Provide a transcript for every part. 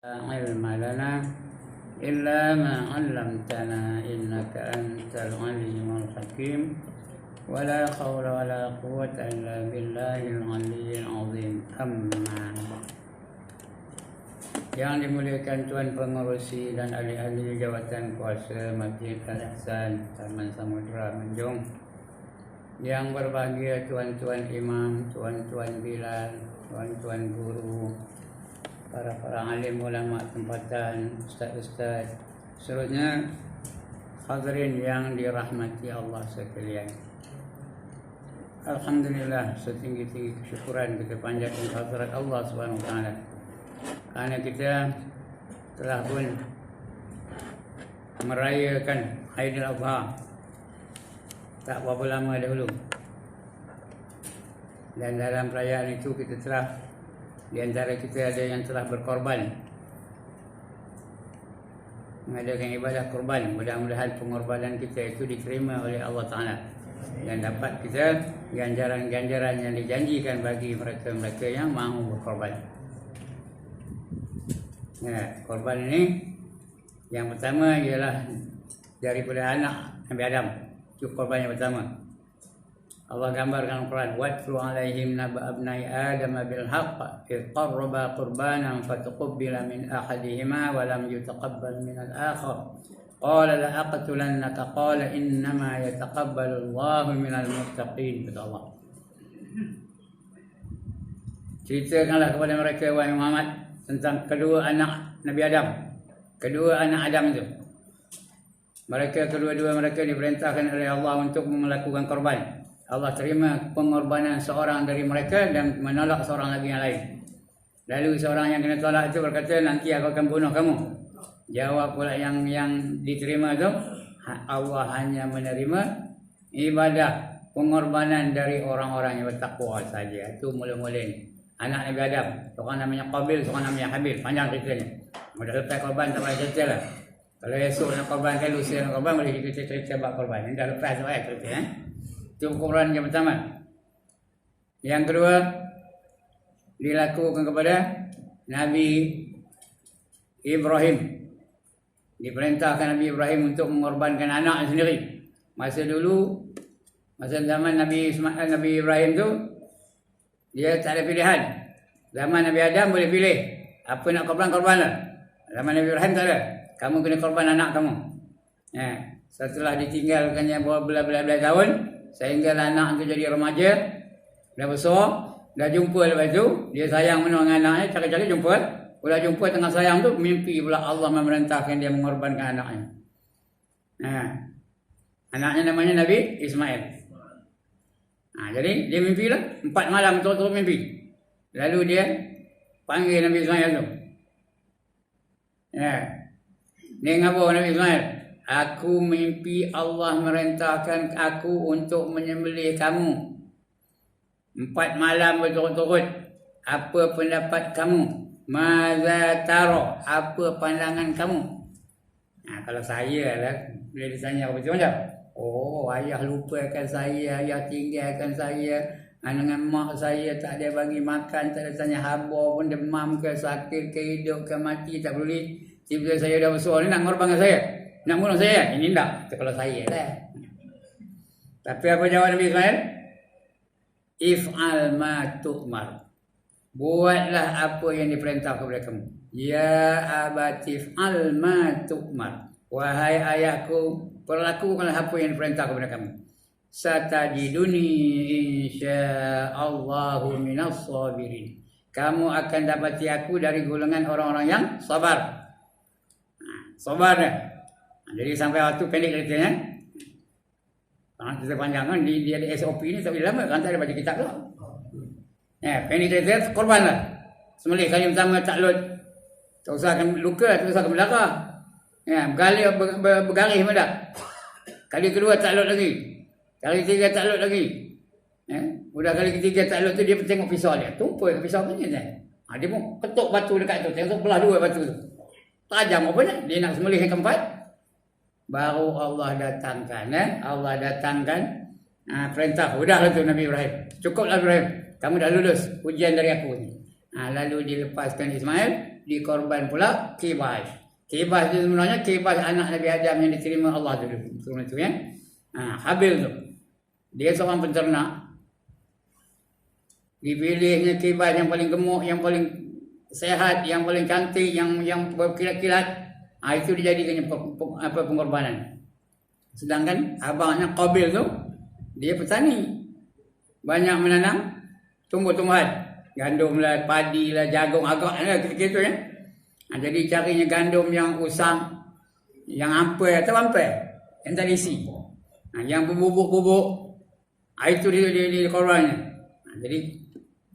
علم لنا إلا ما علمتنا إنك أنت العليم الحكيم ولا حول ولا قوة إلا بالله العلي العظيم. Amma yang dimuliakan Tuan Pengerusi dan ahli-ahli jawatan kuasa Masjid Al-Ihsan Taman Samudra Menjong, yang berbahagia tuan-tuan imam, tuan-tuan bilal, tuan-tuan guru, para alim ulama tempatan, ustaz-ustaz, seterusnya hadirin yang dirahmati Allah sekalian. Alhamdulillah, setinggi-tinggi kesyukuran kita panjatkan kehadirat Allah Subhanahu wa taala. Kerana kita telah pun merayakan Aidil Adha tak berapa lama dahulu. Dan dalam perayaan itu kita telah, di antara kita ada yang telah berkorban, mengadakan ibadah korban. Mudah-mudahan pengorbanan kita itu diterima oleh Allah Ta'ala dan dapat kita ganjaran-ganjaran yang dijanjikan bagi mereka-mereka yang mahu berkorban. Korban ini yang pertama ialah daripada anak Nabi Adam. Itu korban yang pertama. Allah gambarkan Al-Quran, watlu alaihim naba abnai Adam bil haqq id qarraba qurbanan fatuqabbala min ahadihima wa lam yutaqabbal min al-akhar qala la aqtulannaka qala innama yataqabbalu Allahu minal muttaqin. Kata Allah, ceritakanlah kepada mereka wahai Muhammad tentang kedua anak Nabi Adam. Kedua anak Adam itu, mereka kedua-dua mereka diperintahkan oleh Allah untuk melakukan korban. Allah terima pengorbanan seorang dari mereka dan menolak seorang lagi yang lain. Lalu seorang yang kena tolak itu berkata, nanti aku akan bunuh kamu. Jawab pula yang diterima itu, Allah hanya menerima ibadah pengorbanan dari orang-orang yang bertakwa saja. Itu mula-mula ni anak Nabi Adam. Seorang namanya Qabil, seorang namanya Habil. Panjang ceritanya. Mudah lepas korban tak payah cerita lah. Kalau esok nak korban, kalau lusa nak korban, boleh kita cerita bab korban. Ini dah lepas tu cerita. Itu korban yang pertama. Yang kedua, dilakukan kepada Nabi Ibrahim. Diperintahkan Nabi Ibrahim untuk mengorbankan anaknya sendiri. Masa dulu, masa zaman Nabi Ibrahim tu, dia tak ada pilihan. Zaman Nabi Adam boleh pilih. Apa nak korban lah. Zaman Nabi Ibrahim tak ada. Kamu kena korban anak kamu. Setelah ditinggalkannya beberapa tahun, sehingga anak itu jadi remaja, dah besar, dah jumpa lepas tu, dia sayang dengan anaknya, cari-cari jumpa. Bila jumpa tengah sayang tu, mimpi pula Allah memerintahkan dia mengorbankan anaknya. Anaknya namanya Nabi Ismail. Jadi dia mimpi lah, 4 malam terus mimpi. Lalu dia panggil Nabi Ismail tu. Ni ngapa Nabi Ismail? Aku mimpi Allah merintahkan aku untuk menyembelih kamu 4 malam berturut-turut. Apa pendapat kamu? Maza taro? Apa pandangan kamu? Kalau saya lah, bila ditanya macam mana? Oh, ayah lupakan saya, ayah tinggalkan saya. Dengan mak saya tak ada bagi makan, tak ada tanya khabar pun, demam ke, sakit ke, hidup ke, mati, tak peduli. Tiba-tiba saya dah besar ni nak ngorbankan saya, nak bunuh saya. Ini tak, itu kalau saya lah. Tapi apa jawab Nabi Ismail? If'al ma tu'mar. Buatlah apa yang diperintah kepada kamu. Ya abati if'al ma tu'mar. Wahai ayahku, perlakukanlah apa yang diperintah kepada kamu. Satajiduni insya'allahu minas sabirin. Kamu akan dapati aku dari golongan orang-orang yang sabar. Sabar dah. Jadi sampai waktu pendek ceritanya. Kita panjangkan dia ada SOP ni tak boleh lama kan, tak ada baca kitab tu. Pendek cerita korban lah. Sembelih kali pertama taklut. Tak usahkan luka, tak usahkan belakang. Bergaris pun dah. Kali kedua taklut lagi. Kali ketiga taklut lagi. Udah kali ketiga taklut tu dia tengok pisau dia. Tumpul ke pisau ni kan. Dia pun ketuk batu dekat tu. Tengok belah dua batu tu. Tajam apa ni? Dia nak sembelih yang keempat. Baru Allah datangkan. Allah datangkan perintah. Udahlah tu Nabi Ibrahim. Cukuplah Ibrahim. Kamu dah lulus ujian dari aku ni. Lalu dilepaskan Ismail. dikorban pula kibas. Kibas itu sebenarnya kibas anak Nabi Adam yang diterima Allah dulu. Itu ya. Habil tu. Dia seorang penternak. Dipilihnya kibas yang paling gemuk, yang paling sehat, yang paling cantik, yang berkilat-kilat. Itu dijadikannya pengorbanan. Sedangkan abangnya Qabil tu, dia petani. Banyak menanam tumbuh-tumbuhan. Gandum lah, padi lah, jagung, agak lah, gitu ya. Jadi carinya gandum yang usang, yang ampai atau ampai, yang tak isi. Yang berbubuk-bubuk, itu di korbannya. Jadi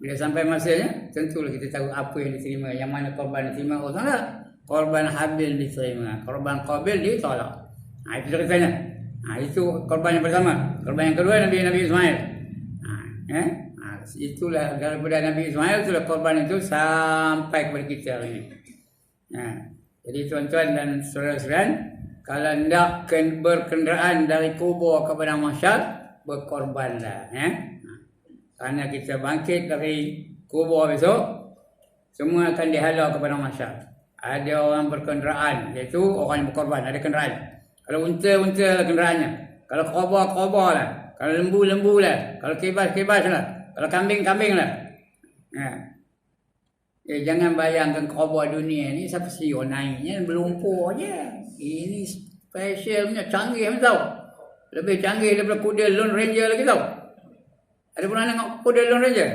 bila sampai masanya, tentulah kita tahu apa yang diterima, yang mana korban diterima. Oh tak, korban Habil diterima, korban Qabil ditolak. Itu ceritanya. Itu korban yang pertama. Korban yang kedua Nabi Ismail. Itulah daripada Nabi Ismail, itulah korban itu sampai kepada kita hari ini. Jadi tuan-tuan dan saudara-saudara, kalau hendak berkenderaan dari kubur kepada mahsyar, berkorbanlah. Karena kita bangkit dari kubur besok, semua akan dihalau kepada mahsyar. Ada orang berkenderaan, iaitu orang yang berkorban, ada kenderaan. Kalau unta lah kenderaannya. Kalau kobor lah. Kalau lembu lah. Kalau kebas lah. Kalau kambing lah. Jangan bayangkan kobor dunia ni siapa sih naiknya berlumpur je. Ini specialnya canggih tahu. Lebih canggih daripada kuda Lone Ranger lagi tahu. Ada pernah tengok kuda Lone Ranger?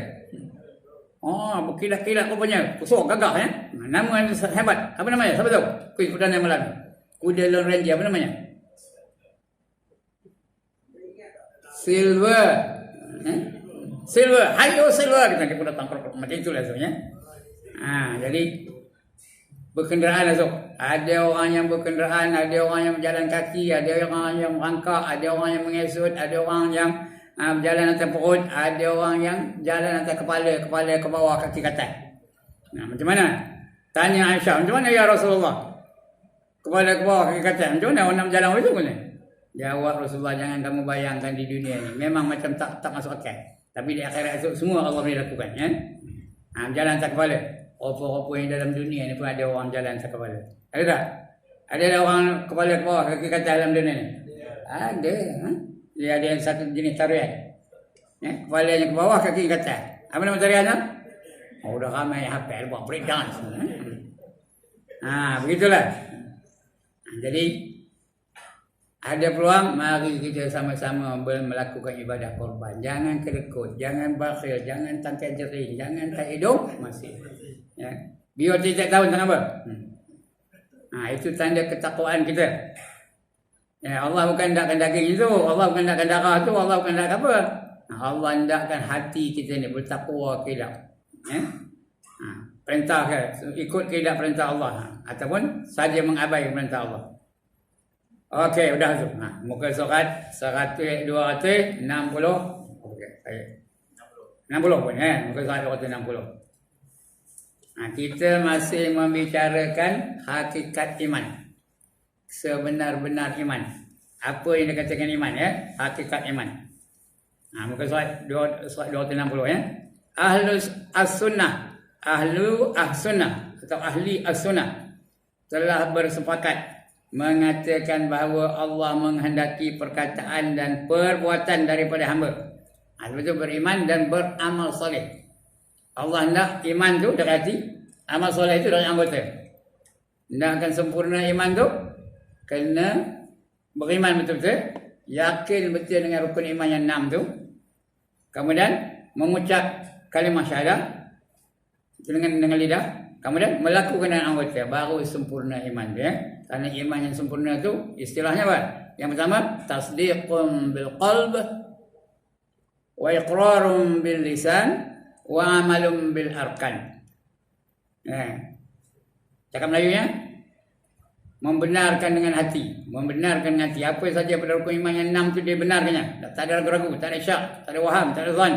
Berkilat-kilat rupanya. Pusuk gagah ya. Nama yang hebat. Apa namanya? Siapa tahu? Kuis perdana malam. Kuda Lone Ranger apa namanya? Silver. Silver. Hayo Silver. Kita pun datang macam itulah sebenarnya. Jadi berkenderaan esok. Ada orang yang berkenderaan, ada orang yang berjalan kaki, ada orang yang merangkak, ada orang yang mengesut, ada orang yang berjalan atas perut, ada orang yang jalan atas kepala ke bawah, kaki ke atas. Macam mana? Tanya Aisyah, macam mana ya Rasulullah? Kepala ke bawah, kaki ke atas. Macam mana orang nak berjalan macam mana? Jawab Rasulullah, jangan kamu bayangkan di dunia ni. Memang macam tak masuk akal. Tapi di akhirat esok semua Allah boleh lakukan. Berjalan atas kepala. Apa-apa yang dalam dunia ni pun ada orang jalan atas kepala. Ada tak? Ada orang kepala ke bawah, kaki ke atas dalam dunia ni? Ada. Dia ada yang satu jenis tarian. Kepalanya ke bawah, kaki ke atas. Apa nama tariannya? Dah ramai yang hafal buat break dance. Begitulah. Jadi ada peluang, mari kita sama-sama melakukan ibadah korban. Jangan kedekut, jangan bakhil, jangan tangkai jering, jangan tak hidung masih. Biar tidak tahu tentang apa. Itu tanda ketakwaan kita. Allah bukan hendakkan daging itu, Allah bukan hendakkan darah itu, Allah bukan hendakkan apa. Allah hendakkan hati kita ni bertakwa kepada. Perintah ikut kepada perintah Allah ataupun saja mengabaikan perintah Allah. Okey, sudah tu. Muka surat 260. Okey, 60 pun muka surat 260. Kita masih membicarakan hakikat iman. Sebenar-benar iman. Apa yang dikatakan iman hakikat iman. Muka surat 260 Ahlu as-sunnah, ahlu as-sunnah atau ahli as-sunnah telah bersepakat mengatakan bahawa Allah menghendaki perkataan dan perbuatan daripada hamba. Itu beriman dan beramal soleh. Allah hendak iman tu dari hati, amal soleh itu dari anggota. Hendakkan sempurna iman tu kena beriman betul-betul, yakin betul dengan rukun iman yang 6 tu. Kemudian mengucap kalimah syahadah dengan lidah, kemudian melakukan dengan anggota, baru sempurna iman dia. Karena iman yang sempurna itu istilahnya apa? Yang pertama, tasdiqun bil qalb wa iqrarun bil lisan wa amalun bil arkan. Cakap Melayunya, membenarkan dengan hati. Membenarkan dengan hati. Apa saja pada rukun iman yang 6 itu dia benarkannya. Tak ada ragu-ragu, tak ada syak, tak ada waham, tak ada zan.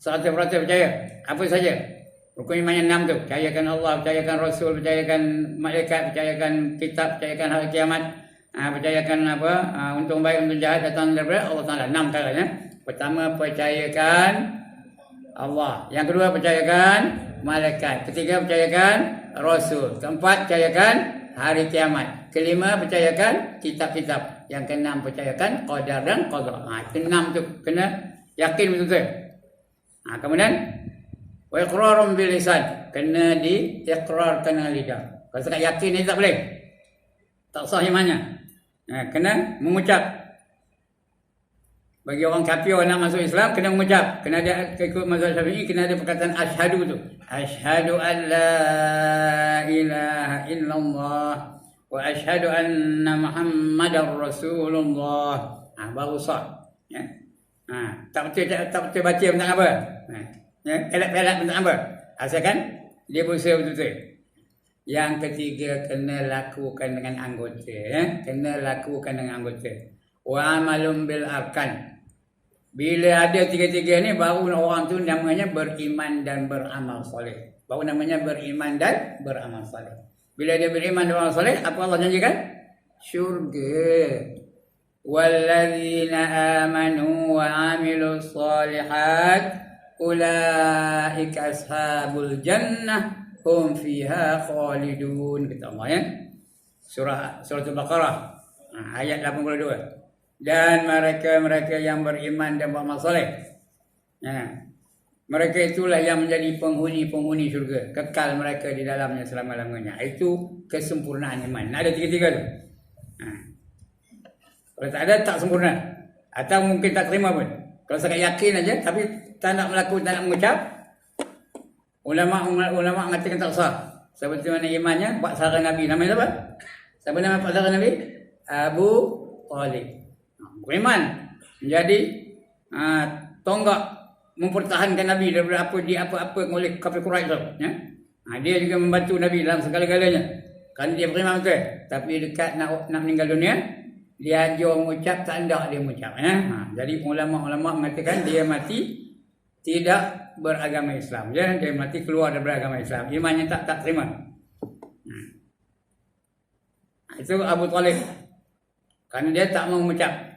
100% percaya. Apa saja rukun iman yang 6 tu, percayakan Allah, percayakan Rasul, percayakan malaikat, percayakan kitab, percayakan hari kiamat, percayakan untung baik, untung jahat datang daripada Allah Taala. 6 perkara. Pertama, percayakan Allah. Yang kedua, percayakan malaikat. Ketiga, percayakan Rasul. Keempat, percayakan hari kiamat. Kelima, percayakan kitab-kitab. Yang keenam, percayakan qadar dan qadar. Itu 6 tu. Kena yakin betul-betul. Kemudian, wa iqrarun bil lisan. Kena diikrarkan dengan lidah. Kalau tak yakin ni tak boleh. Tak sah imannya. Kena mengucap. Bagi orang kafir nak masuk Islam kena mengucap, kena ada ikut mazhab Syafi'i, kena ada perkataan asyhadu tu. Asyhadu an la ilaha illallah wa asyhadu anna Muhammadar Rasulullah. Baru sah. Ya. Tak betul baca pun tak apa. Ya, elak-elak pun tak apa. Asalkan dia berusaha betul-betul. Yang ketiga, kena lakukan dengan anggota. Ya. Kena lakukan dengan anggota. Wa amalum bil arkan. Bila ada tiga-tiga ni, baru orang tu namanya beriman dan beramal soleh. Baru namanya beriman dan beramal soleh. Bila dia beriman dan beramal soleh, apa Allah janjikan? Syurga. Walladzina amanu wa amilus solihat ulaika ashabul jannah hum fiha khalidun. Kata Allah ya. Surah Al-Baqarah ayat 82. Dan mereka yang beriman dan beramal soleh, mereka itulah yang menjadi penghuni syurga. Kekal mereka di dalamnya selama-lamanya. Itu kesempurnaan iman. Ada tiga-tiga tu. Kalau tak ada, tak sempurna. Atau mungkin tak terima pun. Kalau sangat yakin aja, tapi tak nak melakukan, tak nak mengucap, ulama mengatakan tak sah. Seperti mana imannya, Pak Sarah Nabi. Namanya siapa? Siapa nama Pak Sarah Nabi? Abu Talib. Beriman menjadi tonggak mempertahankan Nabi daripada apa oleh kafir Quraisy tu, ya. Dia juga membantu Nabi dalam segala-galanya. Kan dia beriman betul, tapi dekat nak meninggal dunia, dia ajar mengucap, tak hendak dia mengucap, ya. Jadi ulama-ulama mengatakan dia mati tidak beragama Islam, ya. Dia mati keluar daripada agama Islam, imannya tak terima. Itu Abu Talib, kerana dia tak mau mengucap.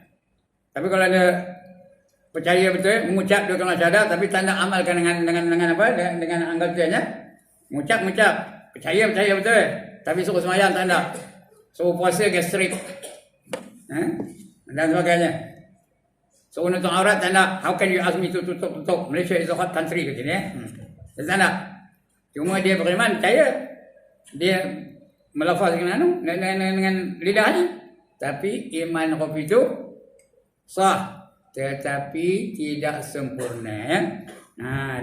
Tapi kalau ada percaya betul, mengucap dua kalimah syahadat, tapi tak nak amalkan dengan apa? Dengan anggotanya. Mengucap, percaya betul. Tapi suruh semayang tak nak. Suruh puasa gastrik. Dan sebagainya. Suruh nutup aurat tak nak. How can you ask me to tutup? Malaysia is a hot country katanya, ya. Tak nak. Cuma dia beriman, percaya. Dia melafaz dengan lidah ni. Tapi iman Rabb itu sah, tetapi tidak sempurna, ya.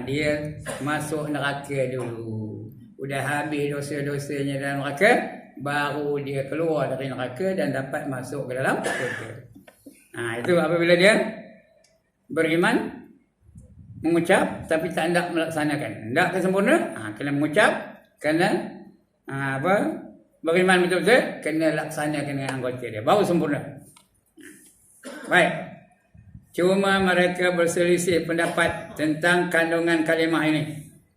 Dia masuk neraka dulu. Udah habis dosa-dosanya dalam neraka, baru dia keluar dari neraka dan dapat masuk ke dalam syurga. Itu apabila dia beriman, mengucap tapi tak hendak melaksanakan. Hendak kesempurna, kena mengucap, kena beriman betul-betul, kena laksanakan dengan anggota dia, baru sempurna. Baik. Cuma mereka berselisih pendapat tentang kandungan kalimah ini.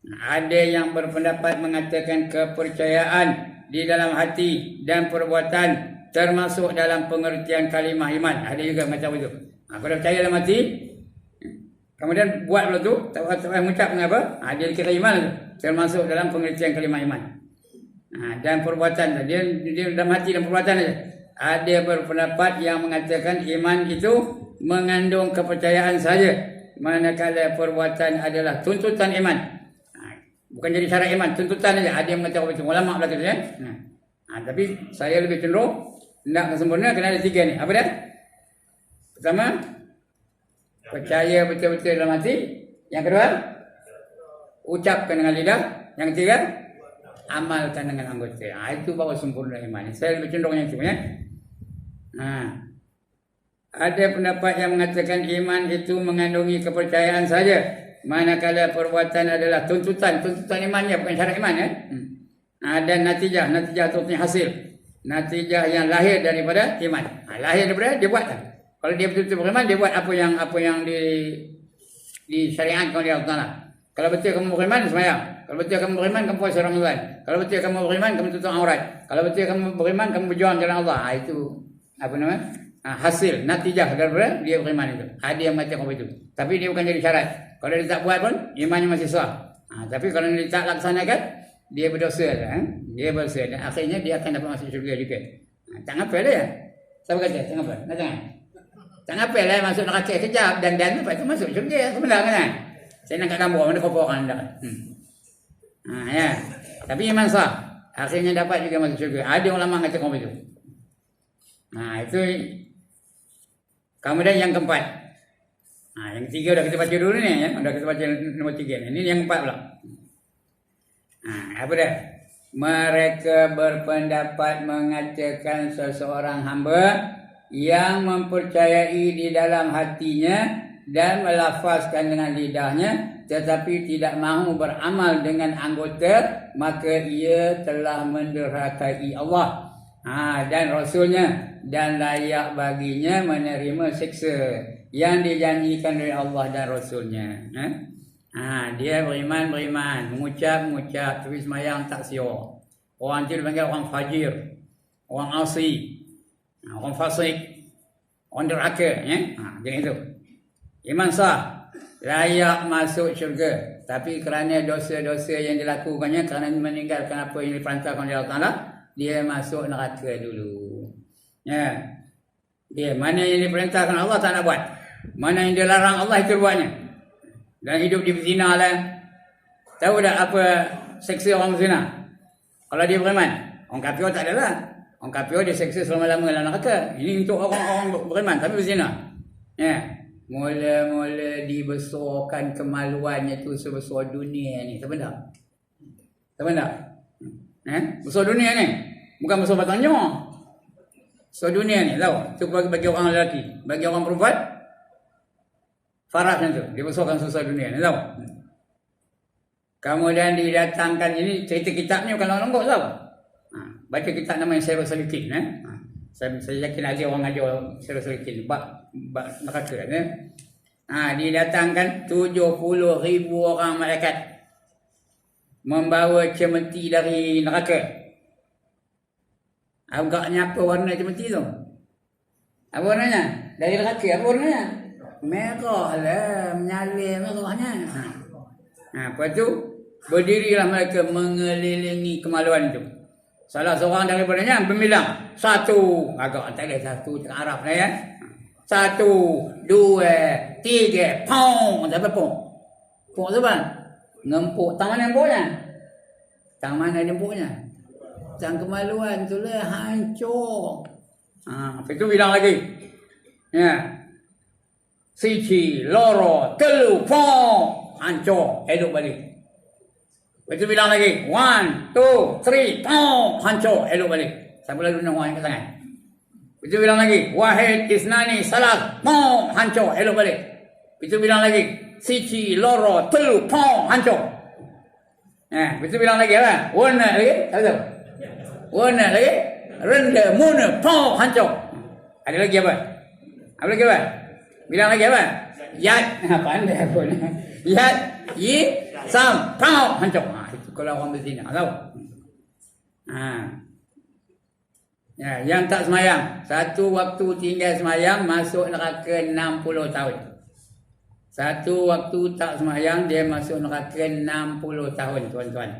Ada yang berpendapat mengatakan kepercayaan di dalam hati dan perbuatan termasuk dalam pengertian kalimah iman. Ada juga macam itu. Kalau percaya dalam hati, kemudian buat pula tu, tak mengucap mengapa? Dia kira iman tu, termasuk dalam pengertian kalimah iman. Dan perbuatan dia dalam hati dan perbuatan saja. Ada berpendapat yang mengatakan iman itu mengandung kepercayaan saja, manakala perbuatan adalah tuntutan iman. Bukan jadi syarat iman, tuntutan saja. Ada yang mengatakan begitu, ulama belaka ya. Tapi saya lebih cenderung nak sempurna kena ada tiga ni. Apa dia? Pertama, percaya betul-betul dalam hati. Yang kedua, ucapkan dengan lidah. Yang ketiga, amalkan dengan anggota. Itu baru sempurna iman. Saya lebih cenderung yang itu, ya. Ada pendapat yang mengatakan iman itu mengandungi kepercayaan saja, manakala perbuatan adalah tuntutan imannya, bukan syarat iman, ya. Dan natijah itu hasil, natijah yang lahir daripada iman. Lahir daripada dia buat. Kalau dia betul-betul beriman, dia buat apa yang disyariatkan oleh Allah Taala. Kalau betul kamu beriman, sembahyang. Kalau betul kamu beriman, kamu puasa Ramadan. Kalau betul kamu beriman, kamu tutup aurat. Kalau betul kamu beriman, kamu berjuang jalan Allah. Itu apa namanya? Hasil, natijah daripada dia beriman itu. Ada yang macam apa itu. Tapi dia bukan jadi syarat. Kalau dia tak buat pun, imannya masih sah. Tapi kalau dia tak laksanakan, dia berdosa lah. Dia berdosa dan akhirnya dia akan dapat masuk syurga juga. Tak ngapa dia. Siapa kata? Tak ngapa? Nak jangan. Tak ngapa lah masuk neraka kejap dan lepas tu masuk syurga. Sebenarnya kan? Saya nak kat gambar mana kopor orang dah. Ya. Tapi iman sah. Akhirnya dapat juga masuk syurga. Ada ulama kata kau begitu. Itu. Kemudian yang keempat. Yang ketiga dah kita baca dulu ni ya. Dah kita baca nombor 3 ni. Ini yang keempat pula. Apa dah? Mereka berpendapat mengatakan seseorang hamba yang mempercayai di dalam hatinya dan melafazkan dengan lidahnya tetapi tidak mahu beramal dengan anggota, maka ia telah menderhakai Allah dan Rasulnya dan layak baginya menerima siksa yang dijanjikan oleh Allah dan Rasulnya. Dia beriman, mengucap, tapi semayang tak siap. Orang itu dipanggil orang fajir, orang asi, orang fasik, orang derhaka. Jadi itu. Iman sah, layak masuk syurga. Tapi kerana dosa-dosa yang dilakukannya, kerana meninggalkan apa yang diperintahkan oleh Allah Ta'ala, dia masuk neraka dulu. Dia mana yang diperintahkan Allah tak nak buat. Mana yang dilarang Allah itu buatnya. Dan hidup di berzina lah. Tahu tak apa seksa orang berzina? Kalau dia beriman, orang kafir tak ada lah. Orang kafir dia seksa selama-lama dalam neraka. Ini untuk orang-orang beriman tapi berzina. Mula-mula dibesarkan kemaluannya tu sebesar dunia ni. Tak benar? Tak benar? Besar dunia ni. Bukan besar batang nyawa. Besar dunia ni tahu. Itu bagi orang lelaki. Bagi orang perempuan, faras tu. Dia besarkan besar dunia ni tahu. Kemudian didatangkan ini cerita kitab ni bukan orang lembut tahu. Baca kitab nama yang Syarul Salikin. Saya yakin ada orang ajar Syarul Salikin. Bak neraka. Didatangkan 70,000 orang malaikat membawa cemeti dari neraka. Agaknya apa warna cemeti tu? Apa warnanya? Dari neraka apa warnanya? Merah lah, menyala merahnya. Lepas tu berdirilah mereka mengelilingi kemaluan itu. Salah seorang daripadanya berbilang 1, agak tak ada 1 tengah Arab lah ya. 1, 2, 3, pong. Sampai pong. Pong tu bang. Ngempuk. Tang mana ngempuknya? Tang mana ngempuknya? Tang kemaluan tu lah hancur. Lepas tu bilang lagi. Siji, loro, telu, pong. Hancur. Hidup balik. Lepas tu bilang lagi. 1, 2, 3, pong. Hancur. Hidup balik. Siapa lalu nak orang yang ketangan? Lepas tu bilang lagi. Wahid, isnani, salat. Pong. Hancur. Hidup balik. Lepas tu bilang lagi. Siji, loro, telu, pong. Hancur. Lepas tu bilang lagi apa? Warna lagi. Tak tahu. Warna lagi. Renda, muna, pong. Hancur. Ada lagi apa? Apa lagi apa? Bilang lagi apa? Yad. Pandai apa ni? Yad, yi, sam, pong. Hancur. Itu kalau orang berzina. Tahu? Yang tak semayang. Satu waktu tinggal semayang, masuk neraka 60 tahun. Satu waktu tak semayang, dia masuk neraka 60 tahun, tuan-tuan.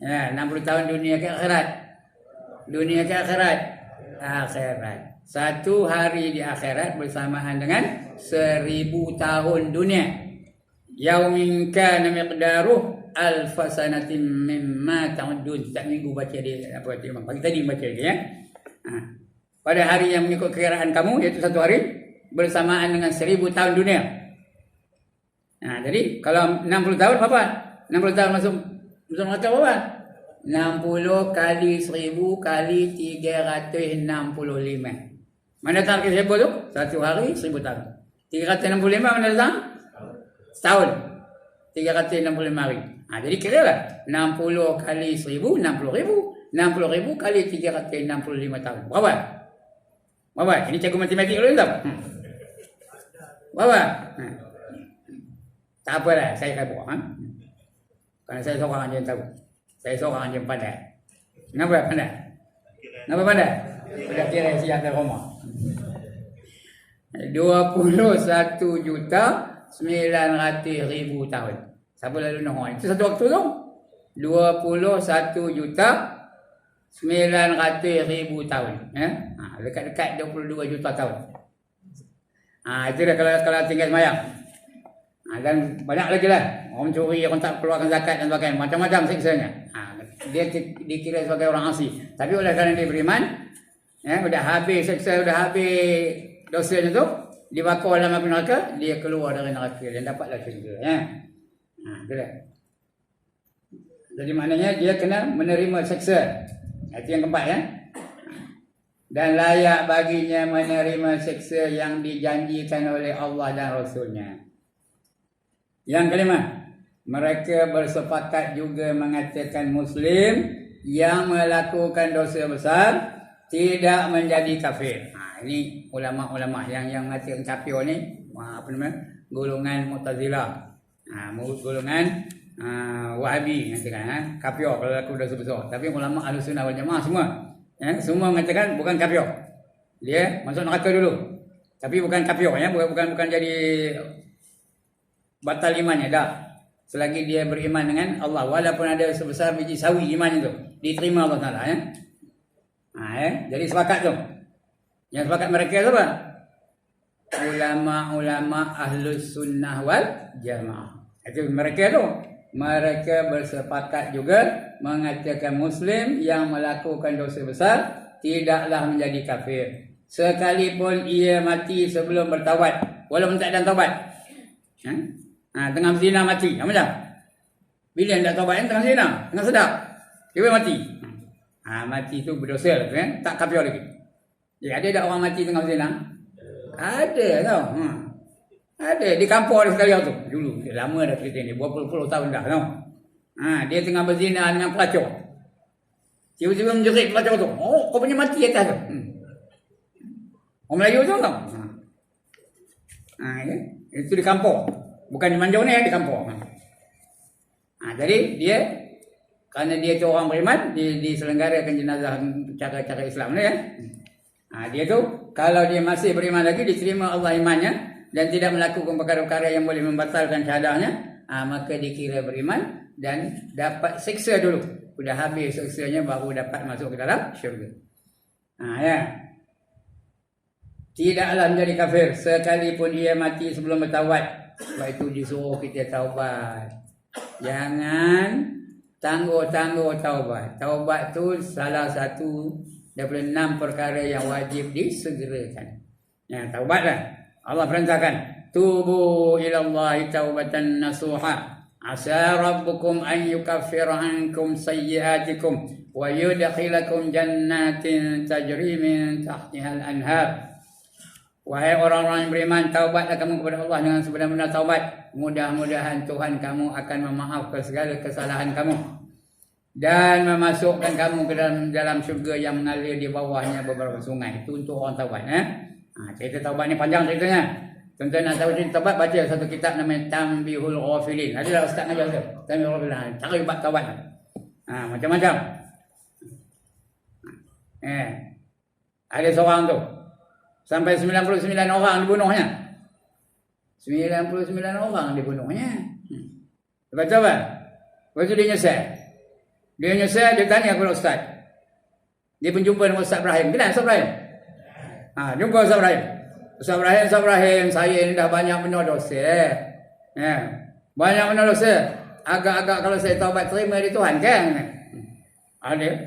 60 tahun dunia ke akhirat. Dunia ke akhirat. Akhirat. Satu hari di akhirat bersamaan dengan 1000 tahun dunia. Yaumin kana miqdaruh alfasanatin mimma ta'udun. Setiap minggu baca dia apa kata Imam. Pagi tadi baca dia Pada hari yang mengikut kekiraan kamu, iaitu satu hari bersamaan dengan 1000 tahun dunia. Jadi kalau 60 tahun berapa? 60 tahun masuk neraka berapa? 60 kali 1000 kali 365. Mana datang ke 1000 tu? Satu hari 1000 tahun. 365 mana datang? Setahun. 365 hari. Jadi kira lah 60 kali 1000, 60,000. 60,000 kali 365 tahun. Berapa? Berapa? Ini cikgu matematik dulu tak? Berapa? Tak apalah, saya tak buat. Kerana saya seorang aja yang tahu. Saya seorang aja yang pandai. Kenapa pandai? Kenapa pandai? Sudah kira siap ke rumah. 21.900.000 tahun. Siapa lalu Nuh? Itu satu waktu tu 21,900,000 tahun. Dekat-dekat 22 juta tahun. Itu dah kalau tinggal semayang. Dan banyak lagi lah. Orang curi, orang tak keluarkan zakat dan sebagainya. Macam-macam siksanya. Dia dikira sebagai orang asli. Tapi oleh kerana dia beriman, sudah habis siksa, sudah habis dosanya tu, dibakar dalam api neraka, dia keluar dari neraka dan dapatlah syurga. Itulah. Jadi maknanya dia kena menerima siksa. Itu yang keempat ya. Dan layak baginya menerima siksa yang dijanjikan oleh Allah dan Rasulnya. Yang kelima, mereka bersepakat juga mengatakan Muslim yang melakukan dosa besar tidak menjadi kafir. Ini ulama-ulama yang mengatakan kafir ni, golongan Mu'tazilah. Golongan Wahabi mengatakan kafir kalau laku dosa besar. Tapi ulama Ahlussunnah wal Jamaah semua mengatakan bukan kafir. Dia masuk neraka dulu. Tapi bukan kafir bukan jadi batal imannya dah. Selagi dia beriman dengan Allah, walaupun ada sebesar biji sawi iman itu, diterima Allah Taala Jadi sepakat tu. Yang sepakat mereka tu apa? Ulama-ulama Ahlus Sunnah wal Jamaah. Itu mereka tu. Mereka bersepakat juga mengatakan Muslim yang melakukan dosa besar tidaklah menjadi kafir. Sekalipun ia mati sebelum bertaubat, walaupun tak ada taubat. Tengah zina mati, macam? Bila hendak taubat tengah zina, tengah sedap, dia mati. Mati tu berdosa lah, tak kafir lagi. Ada tak orang mati tengah zina? Ada tau. Ada di kampung sekali tu. Dulu, lama dah cerita ni, berpuluh-puluh tahun dah tau. Dia tengah berzina dengan pelacur. Tiba-tiba menjerit pelacur tu. Kau punya mati atas tu. Orang Melayu tu tau. Itu di kampung. Bukan di Manjau ni, di kampung. Jadi dia, kerana dia tu orang beriman, diselenggarakan jenazah cara-cara Islam ni dia tu, kalau dia masih beriman lagi, diterima Allah imannya dan tidak melakukan perkara-perkara yang boleh membatalkan syahadahnya, maka dikira beriman dan dapat siksa dulu. Sudah habis siksanya baru dapat masuk ke dalam syurga. Tidaklah menjadi kafir sekalipun ia mati sebelum bertaubat. Sebab itu disuruh kita taubat. Jangan tangguh-tangguh taubat. Taubat tu salah satu daripada 6 perkara yang wajib disegerakan. Taubatlah. Allah perintahkan, tubu ilallahi taubatan nasuha. Asa rabbukum an yukaffira ankum sayyiatikum wa yudkhilakum jannatin tajri min tahtiha al-anhar. Wahai orang-orang yang beriman, taubatlah kamu kepada Allah dengan sebenar-benar taubat. Mudah-mudahan Tuhan kamu akan memaafkan segala kesalahan kamu dan memasukkan kamu ke dalam syurga yang mengalir di bawahnya beberapa sungai. Itu untuk orang taubat. Cerita taubat ni panjang ceritanya. Tuan-tuan nak tahu cerita taubat, baca satu kitab namanya Tanbihul Ghafilin. Adalah ustaz ngajar tu. Tanbihul Ghafilin. Cara buat taubat. Macam-macam. Ada seorang tu sampai 99 orang dibunuhnya. 99 orang dibunuhnya. Lepas tu apa? Lepas tu dia nyesal. Dia tanya kepada ustaz. Dia pun jumpa dengan Ustaz Ibrahim. Kenal Ustaz Ibrahim? Jumpa Ustaz Ibrahim. Ustaz Ibrahim, saya ni dah banyak benda dosa. Banyak benda dosa. Agak-agak kalau saya taubat terima di Tuhan kan?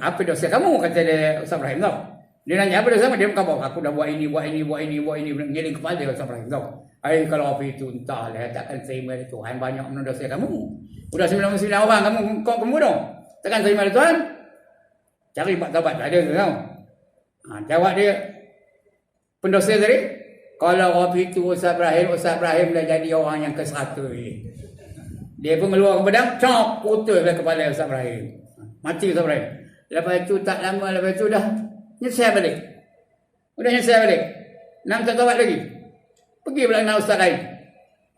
Apa dosa kamu? Kata dia Ustaz Ibrahim tau. Dia nanya apa dosa? Dia berkata, aku dah buat ini. Ngiling kepala Ustaz Ibrahim tau. Kalau apa itu entahlah, takkan terima di Tuhan. Banyak benda dosa kamu. Udah 99 orang kamu bunuh. Takkan terima di Tuhan. Cari buat taubat tak ada tu tau. Jawab dia, pendosa tadi, kalau waktu itu Ustaz Ibrahim dah jadi orang yang ke-100. Dia pun keluar ke pedang, cok, putus kepala Ustaz Ibrahim. Mati Ustaz Ibrahim. Lepas itu tak lama, lepas itu dah nyesal balik. Udah nyesal balik. Nak minta taubat lagi. Pergi pula dengan Ustaz lain.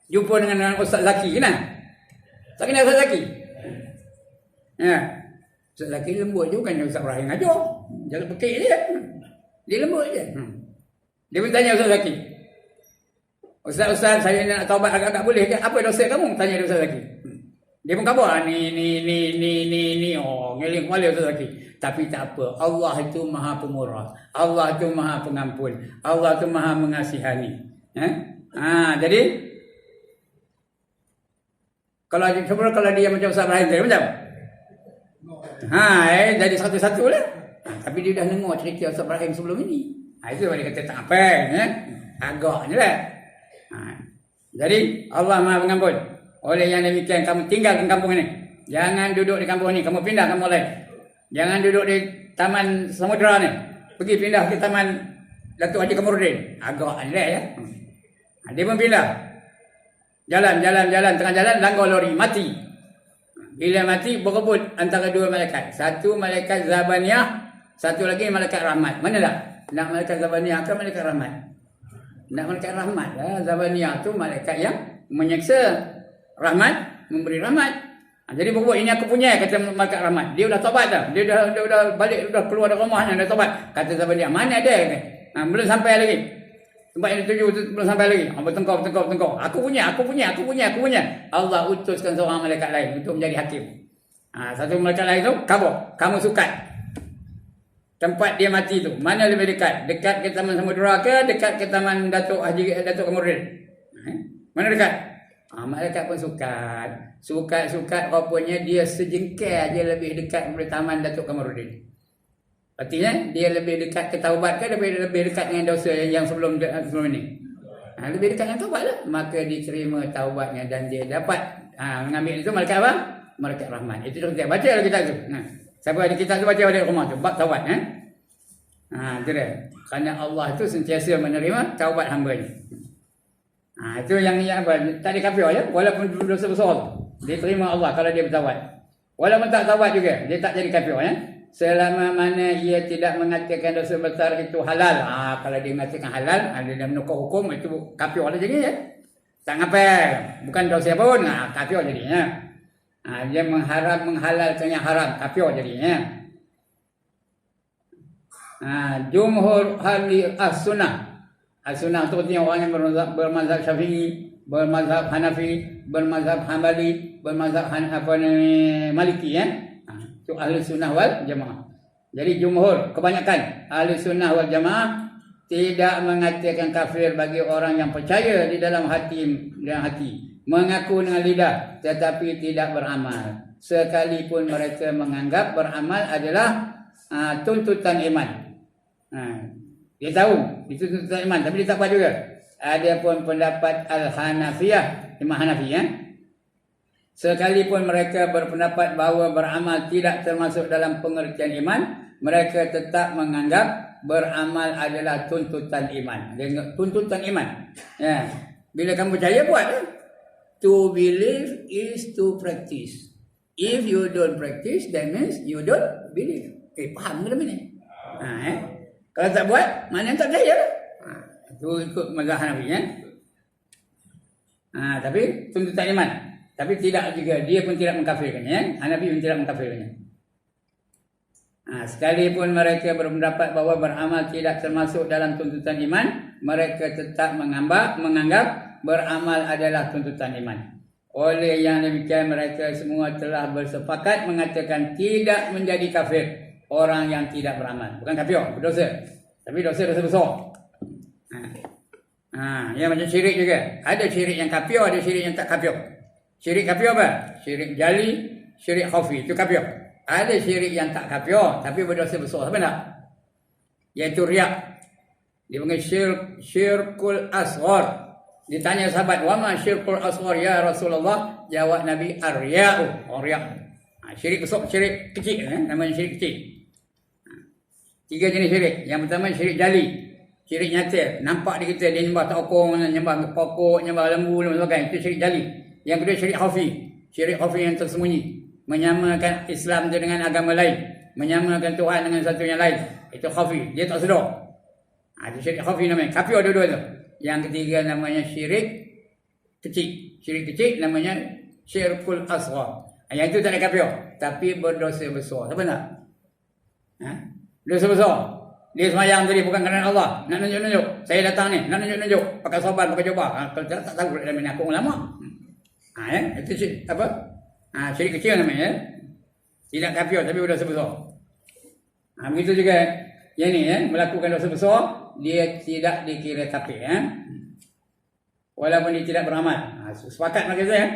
Jumpa dengan Ustaz Zaki, kenal? Tak kenal Ustaz Zaki? Ustaz Zaki lembut je, bukan Ustaz Ibrahim aja. Jangan pekik dia. Dia lembut je. Dia pun tanya Ustaz Zaki. Ustaz, saya nak taubat agak-agak boleh ke? Apa dosa kamu? Tanya dia Ustaz Zaki. Dia pun khabar ni. Oh, ngeling kepala tu lagi. Tapi tak apa. Allah itu Maha Pemurah. Allah itu Maha Pengampun. Allah itu Maha Mengasihani. Jadi kalau dia macam Ustaz Ibrahim tadi macam. Jadi satu-satu lah. Tapi dia dah dengar cerita Ustaz Ibrahim sebelum ini. Itu dia kata tak apa. Agaknya lah. Jadi Allah Maha Pengampun. Oleh yang demikian kamu tinggalkan kampung ini. Jangan duduk di kampung ini. Kamu pindah kampung lain. Jangan duduk di Taman Samudera ni. Pergi pindah ke Taman Datuk Haji Kamarudin. Agak aneh ya. Dia pun pindah. Jalan. Tengah jalan langgar lori. Mati. Bila mati berebut antara dua malaikat. Satu malaikat Zabaniyah. Satu lagi malaikat rahmat. Mana tak? Nak malaikat Zabaniyah ke malaikat rahmat? Nak malaikat rahmat lah. Zabaniyah tu malaikat yang menyeksa. Rahmat. Memberi rahmat. Jadi berebut ini aku punya kata malaikat rahmat. Dia dah taubat dah. Dia dah balik, dah keluar dari rumahnya, dah taubat. Kata Zabaniyah, mana ada? Belum sampai lagi. Tempat yang dituju belum sampai lagi. Bertengkar. Aku punya. Allah utuskan seorang malaikat lain untuk menjadi hakim. Satu malaikat lain tu khabar, kamu sukat. Tempat dia mati tu, mana lebih dekat? Dekat ke Taman Samudera ke dekat ke Taman Datuk Kamarudin? Mana dekat? Malaikat pun sukat rupanya dia sejengkal aja lebih dekat daripada Taman Datuk Kamarudin. Artinya dia lebih dekat ke taubat ke lebih dekat dengan dosa yang sebelum ini. Lebih dekat dengan taubat lah. Maka diterima taubatnya dan dia dapat mengambil itu malaikat apa? Malaikat rahmat. Itu kita baca lah kitab tu. Siapa ada kitab tu baca balik rumah tu bab taubat itu dia. Kerana Allah tu sentiasa menerima taubat hamba-Nya. Itu yang apa? Tak ada kafir ya. Walaupun dosa besar dia terima Allah kalau dia bertaubat. Walaupun tak taubat juga dia tak jadi kafir ya. Selama mana ia tidak mengatakan dosa besar itu halal. Kalau dia mengatakan halal, ada dalam menukar hukum itu kafir lah jadinya ya. Tak ngapel. Bukan dosa pun, kafir jadinya. Dia menghalalkan yang haram, kafir jadinya. Jumhur ahli as-sunnah. As-sunnah itu artinya orang yang bermazhab Syafi'i, bermazhab Hanafi, bermazhab Hambali, bermazhab Maliki ya. Itu ahli sunnah wal jamaah. Jadi jumhur, kebanyakan ahli sunnah wal jamaah tidak mengatakan kafir bagi orang yang percaya di dalam hati, mengaku dengan lidah tetapi tidak beramal. Sekalipun mereka menganggap beramal adalah tuntutan iman. Dia tahu itu tuntutan iman tapi dia tak buat juga. Adapun pendapat Al-Hanafiyah, Imam Hanafi ya. Sekalipun mereka berpendapat bahawa beramal tidak termasuk dalam pengertian iman, mereka tetap menganggap beramal adalah tuntutan iman. Tuntutan iman. Ya. Bila kamu percaya buat. To believe is to practice. If you don't practice, that means you don't believe. Faham ke ni? Kalau tak buat, mana yang tak percaya? Itu ikut mazhab Hanafi ya. Tapi tuntutan iman. Tapi tidak juga, dia pun tidak mengkafirkannya ya. Hanafi pun tidak mengkafirkannya. Sekalipun mereka berpendapat bahawa beramal tidak termasuk dalam tuntutan iman, mereka tetap menganggap beramal adalah tuntutan iman. Oleh yang demikian mereka semua telah bersepakat mengatakan tidak menjadi kafir orang yang tidak beramal. Bukan kafir, berdosa. Tapi dosa-dosa besar. Ya macam syirik juga. Ada syirik yang kafir, ada syirik yang tak kafir. Syirik kafir apa? Syirik jali, syirik khafi. Itu kafir. Ada syirik yang tak kafir tapi berdosa besar. Apa tak? Iaitu riak. Dia panggil syirkul asghar. Ditanya sahabat, "Wa ma syirkul asghar ya Rasulullah?" Jawab Nabi, "Ar-riya'u." Riak. Syirik besar, syirik kecil namanya syirik kecil. 3 jenis syirik. Yang pertama syirik jali. Syirik nyata. Nampak di kita dia nyembah tokong, nyembah pokok, nyembah lembu dan sebagainya. Itu syirik jali. Yang kedua syirik khafi. Syirik khafi yang tersembunyi. Menyamakan Islam dengan agama lain. Menyamakan Tuhan dengan satu yang lain. Itu khafi. Dia tak sedar. Itu syirik khafi namanya. Kafir dua-dua tu. Yang ketiga namanya syirik kecil. Syirik kecil namanya syirkul asghar. Yang itu tak ada kafir. Tapi berdosa besar. Siapa nak? Dosa besar. Dia semayang tadi bukan kerana Allah. Nak nunjuk-nunjuk. Saya datang ni. Nak nunjuk-nunjuk. Pakai sorban, pakai jubah. Kalau tak tahu dalam ini aku ulama. Itu apa? Syirik kecil namanya. Tidak kafir tapi dosa besar. Begitu juga yang ni melakukan dosa besar, dia tidak dikira kafir walaupun dia tidak beramal. Sepakat maka saya.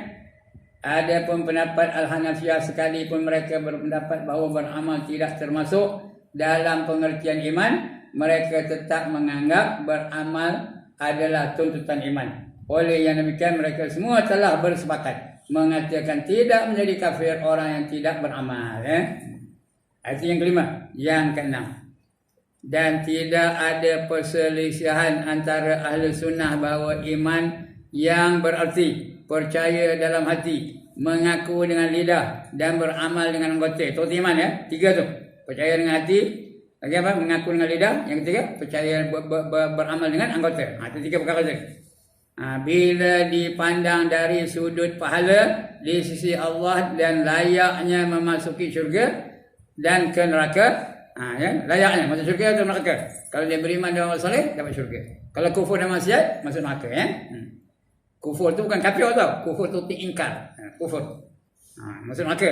Ada pun pendapat Al-Hanafiyah sekalipun mereka berpendapat bahawa beramal tidak termasuk dalam pengertian iman, mereka tetap menganggap beramal adalah tuntutan iman. Oleh yang demikian mereka semua telah bersepakat mengatakan tidak menjadi kafir orang yang tidak beramal. Itu yang kelima. Yang keenam, dan tidak ada perselisihan antara ahli sunnah bahawa iman yang berarti percaya dalam hati, mengaku dengan lidah dan beramal dengan anggota. Itu iman tiga tu. Percaya dengan hati, lagi apa? Mengaku dengan lidah. Yang ketiga, percaya beramal dengan anggota. Itu tiga perkara tu. Bila dipandang dari sudut pahala di sisi Allah dan layaknya memasuki syurga dan ke neraka, layaknya masuk syurga atau neraka. Kalau dia beriman dan amal soleh, dapat syurga. Kalau kufur dan maksiat, masuk neraka. Kufur tu bukan kafir tau. Kufur tu ingkar. Kufur. Masuk neraka.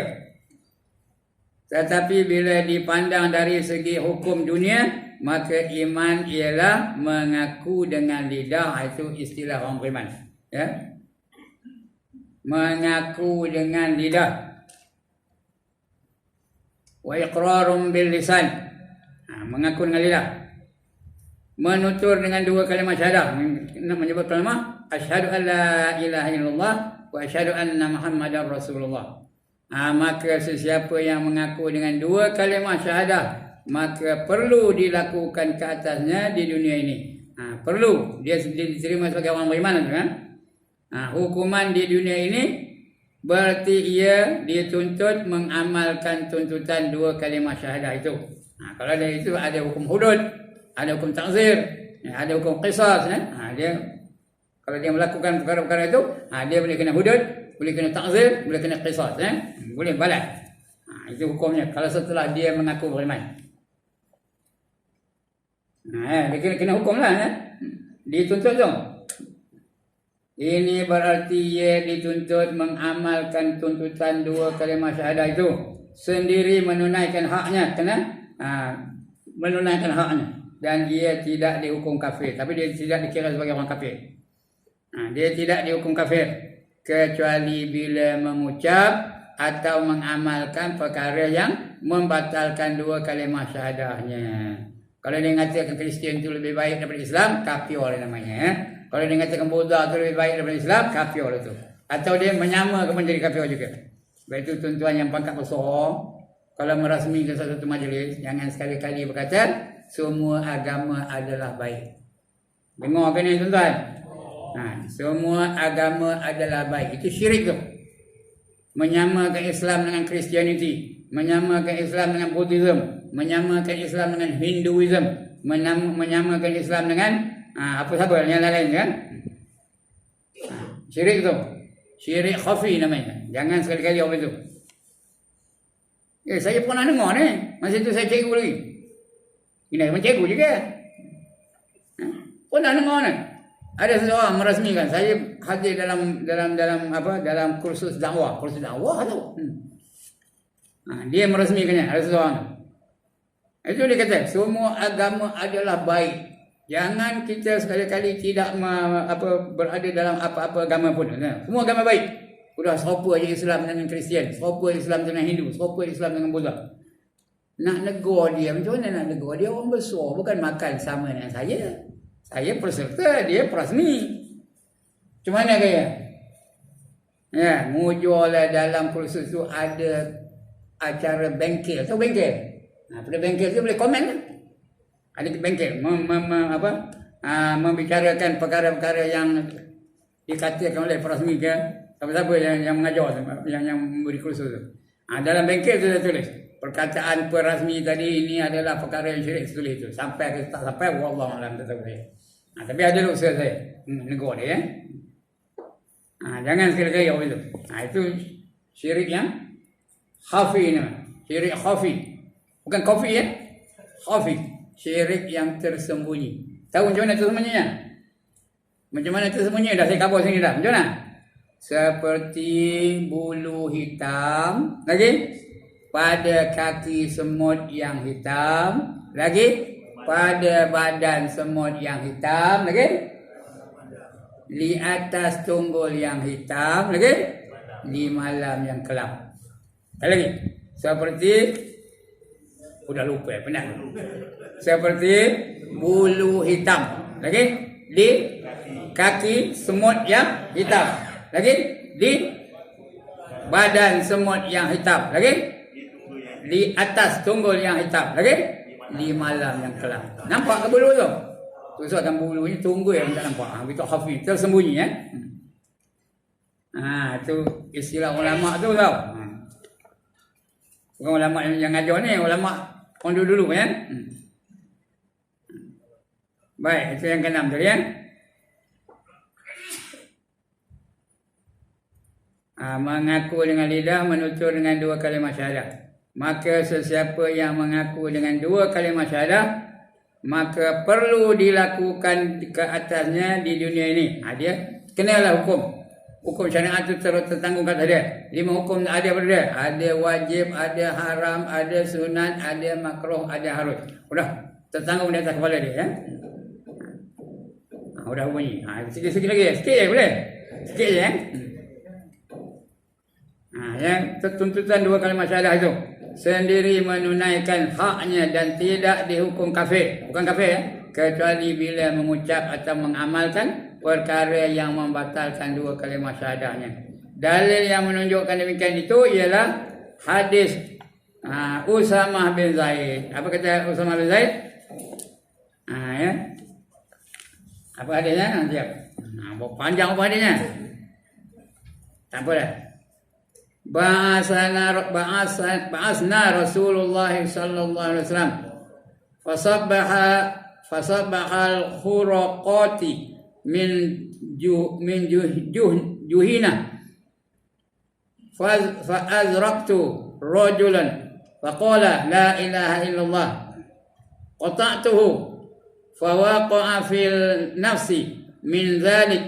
Tetapi bila dipandang dari segi hukum dunia, maka iman ialah mengaku dengan lidah. Itu istilah orang beriman. Mengaku dengan lidah. Wa iqrarum bil lisan. Mengaku dengan lidah. Menutur dengan dua kalimah syahadah. Menyebut kalimah asyhadu an la ilaha illallah wa asyhadu anna Muhammadar Rasulullah. Maka sesiapa yang mengaku dengan dua kalimah syahadah, maka perlu dilakukan ke atasnya di dunia ini. Perlu dia diterima sebagai orang beriman kan? Hukuman di dunia ini berarti ia dituntut mengamalkan tuntutan dua kalimah syahadah itu. Kalau ada itu, ada hukum hudud, ada hukum ta'zir, ada hukum qisas. Dia kalau dia melakukan perkara-perkara itu, dia boleh kena hudud, boleh kena ta'zir, boleh kena qisas. Boleh balas. Itu hukumnya kalau setelah dia mengaku beriman. Dia kena hukum lah. Dituntut tu. Ini berarti ia dituntut mengamalkan tuntutan dua kalimah syahadah itu sendiri, menunaikan haknya, menunaikan haknya, dan dia tidak dihukum kafir. Tapi dia tidak dikira sebagai orang kafir. Dia tidak dihukum kafir kecuali bila mengucap atau mengamalkan perkara yang membatalkan dua kalimah syahadahnya. Kalau dia mengatakan Kristian itu lebih baik daripada Islam, kafir namanya. Kalau dia mengatakan Buddha itu lebih baik daripada Islam, kafir itu. Atau dia menyamakan menjadi kafir juga. Itu tuan-tuan yang pangkat besar, kalau merasmikan satu majlis, jangan sekali-kali berkata semua agama adalah baik. Dengar apa ni tuan-tuan? Semua agama adalah baik. Itu syirik tu. Menyamakan Islam dengan Christianity, menyamakan Islam dengan Buddhism, menyamakan Islam dengan Hinduism, menyamakan Islam dengan apa sahaja yang lain kan? Syirik tu. Syirik khafi namanya. Jangan sekali-kali orang itu. Saya pernah dengar ni. Masa itu saya cikgu lagi. Ini memang cikgu juga. Pernah dengar ni. Ada seseorang merasmikan saya hadir dalam kursus dakwah tu. Dia merasmikannya, ada seseorang. Itu dia kata semua agama adalah baik. Jangan kita sekali-kali tidak berada dalam apa-apa agama pun. Semua agama baik. Sudah serupa je Islam dengan Kristian, serupa Islam dengan Hindu, serupa Islam dengan Buddha. Nak negur dia, macam mana nak negur dia? Orang besar, bukan makan sama dengan saya. Saya peserta, dia perasmi. Macam mana gaya? Mujurlah dalam kursus tu ada acara bengkel. Tahu bengkel? Pada bengkel tu boleh komen kan? Ada bengkel membicarakan perkara-perkara yang dikatakan oleh perasmi ke siapa-siapa yang mengajar, yang memberi kursus tu. Dalam bengkel tu saya tulis perkataan perasmi tadi ini adalah perkara yang syirik, tulis itu. Sampai ke tak sampai wallahu alam, tak tahu saya. Tapi ada usaha saya negur dia. Jangan sekali-kali orang itu. Itu syirik yang khafi namanya. Syirik khafi. Bukan kofi khafi. Syirik yang tersembunyi. Tahu macam mana tersembunyinya? Macam mana tersembunyi? Dah saya kabur sini dah. Macam mana? seperti bulu hitam. Lagi, pada kaki semut yang hitam. Lagi, pada badan semut yang hitam. Lagi, di atas tunggul yang hitam. Lagi, di malam yang kelam. Lagi, seperti, udah lupa, penat. Seperti bulu hitam. Lagi, di kaki semut yang hitam. Lagi, di badan semut yang hitam. Lagi, di atas tunggul yang hitam. Lagi, di malam yang kelam. Nampak ke bulu tu? Tu sebabkan bulu ni tunggul yang tak nampak. Itu khafi, tersembunyi ya. Tu istilah ulama tu tau. Bukan ulama yang ajar ni, ulama orang dulu ya. Baik, itu yang keenam tadi ya. Mengaku dengan lidah, menutur dengan dua kalimah syahadah. Maka sesiapa yang mengaku dengan dua kalimah syahadah, maka perlu dilakukan ke atasnya di dunia ini. Dia kenalah hukum. Hukum syariat itu tertanggung kata dia. 5 hukum ada pada dia. Ada wajib, ada haram, ada sunat, ada makruh, ada harus. Udah tertanggung di atas kepala dia ya. Udah bunyi. Sikit lagi. Sikit je boleh. Sikit je ya. Yang tuntutan dua kalimah syahadah itu sendiri menunaikan haknya dan tidak dihukum kafir. Bukan kafir ya. Kecuali bila mengucap atau mengamalkan perkara yang membatalkan dua kalimah syahadahnya. Dalil yang menunjukkan demikian itu ialah hadis Usamah bin Zaid. Apa kata Usamah bin Zaid? Ya. Apa hadisnya? Nanti panjang apa hadisnya? Tak apa dah. Ba'asna Rasulullah sallallahu alaihi wasallam fasabbaha al-khuraqati min juhina fa azraqtu rajulan faqala la ilaha illallah qata'tuhu fa waqa'a fil nafsi min dhalik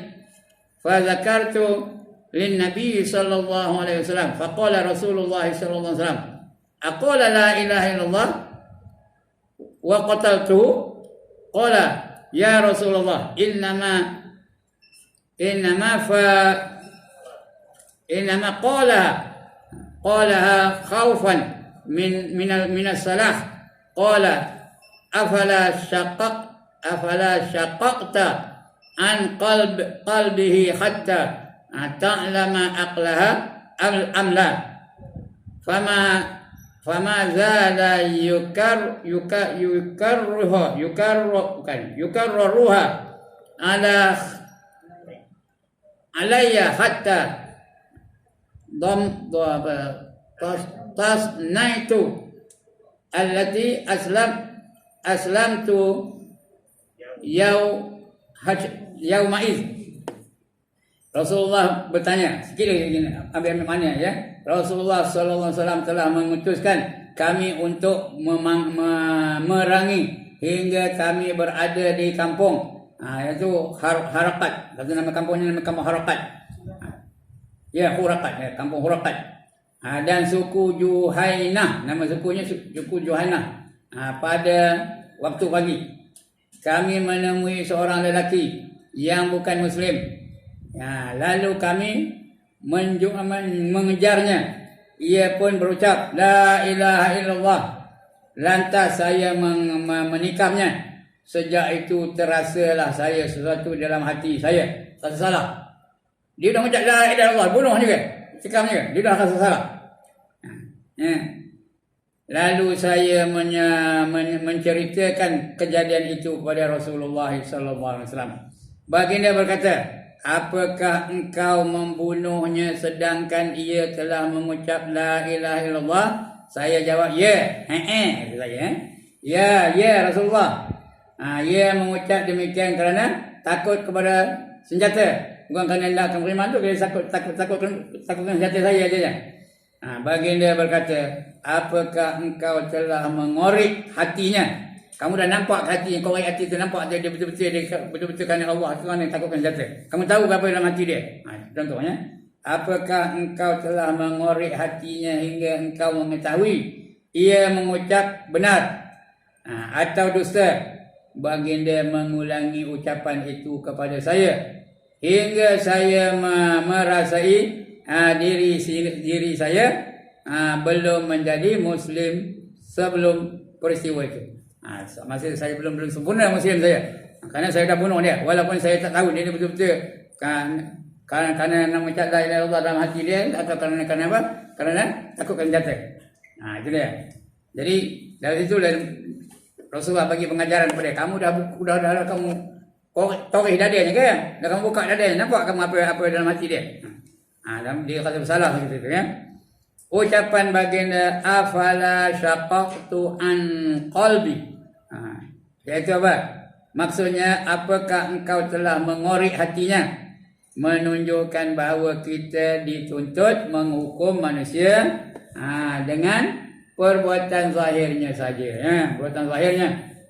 fa dzakartu للنبي صلى الله عليه وسلم فقال رسول الله صلى الله عليه وسلم أقول لا إله إلا الله وقتلته قال يا رسول الله إنما قالها خوفا من الصلاح قال أفلا شققت عن قلبه حتى تعلم عقلها أم لا فما زال يكررها علي حتى تصنعت التي أسلمت يومئذ. Rasulullah bertanya, sikit lagi ambil mana ya. Rasulullah sallallahu alaihi wasallam telah mengutuskan kami untuk memerangi hingga kami berada di kampung. Iaitu Harakat. Kata nama kampungnya nama kampung Harakat. Ya, Hurakat ya, kampung Hurakat. Dan suku Juhainah, nama sukunya suku Juhainah. Pada waktu pagi kami menemui seorang lelaki yang bukan muslim. Lalu kami mengejarnya. Ia pun berucap la ilaha illallah. Lantas saya menikahnya. Sejak itu terasalah saya sesuatu dalam hati saya rasa salah. Dia dah mengucap la ilaha illallah, bunuh juga, tikam juga. Dia dah rasa salah. Lalu saya menceritakan kejadian itu kepada Rasulullah sallallahu alaihi wasallam. Baginda berkata, apakah engkau membunuhnya sedangkan ia telah mengucap la ilaha illallah? Saya jawab, ya. Ya Rasulullah. Ia mengucap demikian kerana takut kepada senjata. Bukan kerana hendak akan beriman tu, dia takutkan senjata saya saja. Baginda berkata, apakah engkau telah mengorek hatinya? Kamu dah nampak hati, kau korek hati tu, nampak dia betul-betul kerana Allah, kerana takutkan senjata. Kamu tahu apa dalam hati dia? Contohnya, apakah engkau telah mengorek hatinya hingga engkau mengetahui ia mengucap benar atau dusta? Baginda mengulangi ucapan itu kepada saya hingga saya merasai diri saya belum menjadi Muslim sebelum peristiwa itu. Masih saya belum sempurna Muslim saya. Kerana saya dah bunuh dia. Walaupun saya tak tahu dia betul-betul kerana nak ucap la ilaha illallah dalam hati dia atau kerana apa? Kerana takutkan jatuh. Itu dia. Jadi dari itu Rasulullah bagi pengajaran kepada dia. Kamu dah kamu toreh dadanya ke? Dah kamu buka dadanya. Nampak kamu apa dalam hati dia? Dia kata bersalah gitu ya. Ucapan baginda afala syaqaqtu an qalbi. Iaitu apa? Maksudnya apakah engkau telah mengorek hatinya? Menunjukkan bahawa kita dituntut menghukum manusia dengan perbuatan zahirnya saja, perbuatan zahirnya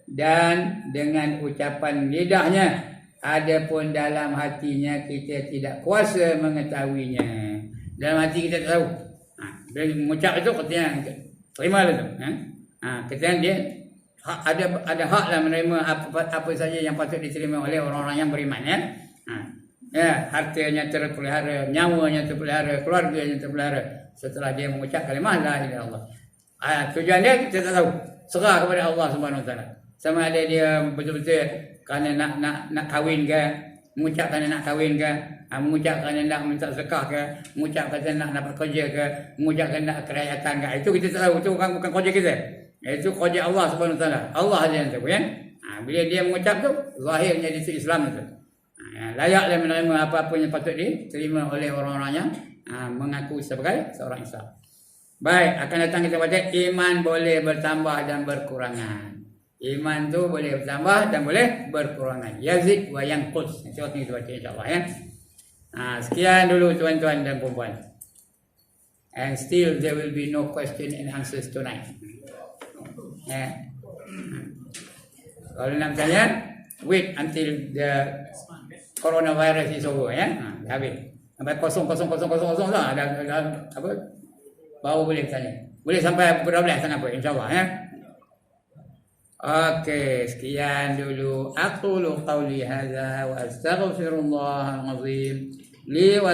dan dengan ucapan lidahnya. Adapun dalam hatinya kita tidak kuasa mengetahuinya. Dalam hati kita tak tahu. Bila mengucap itu katanya terima lah tu. Katanya dia ada hak lah menerima apa saja yang patut diterima oleh orang-orang yang beriman hartanya terpelihara, nyawanya terpelihara, keluarganya terpelihara setelah dia mengucap kalimah la ilaha illallah. Tujuan dia kita tak tahu. Serah kepada Allah Subhanahu Wa Taala. Sama ada dia betul-betul kerana nak kahwin ke, mengucap kerana nak kahwin ke, mengucap kerana nak minta sedekah ke, mengucap kerana nak dapat kerja ke, mengucap kerana nak kerakyatan ke. Itu kita tak tahu. Itu bukan kerja kita. Itu kerja Allah Subhanahu Wa Taala. Allah saja yang tahu, kan? Bila dia mengucap tu, zahirnya di Islam itu. Layaklah menerima apa-apa yang patut diterima oleh orang-orang yang mengaku sebagai seorang Islam. Baik, akan datang kita baca iman boleh bertambah dan berkurangan. Iman tu boleh bertambah dan boleh berkurangan. Yazid wa yanqus. Kita baca insya-Allah ya. Sekian dulu tuan-tuan dan puan-puan. And still there will be no question and answers tonight. Kalau nak bertanya, wait until the coronavirus is over ya. Habis. Sampai 0000 lah ada apa? Baru boleh bertanya. Boleh sampai berapa belas tak apa insya-Allah ya. Okey, sekian dulu. Aqulu qawli hadza wa astaghfirullahal azim li wa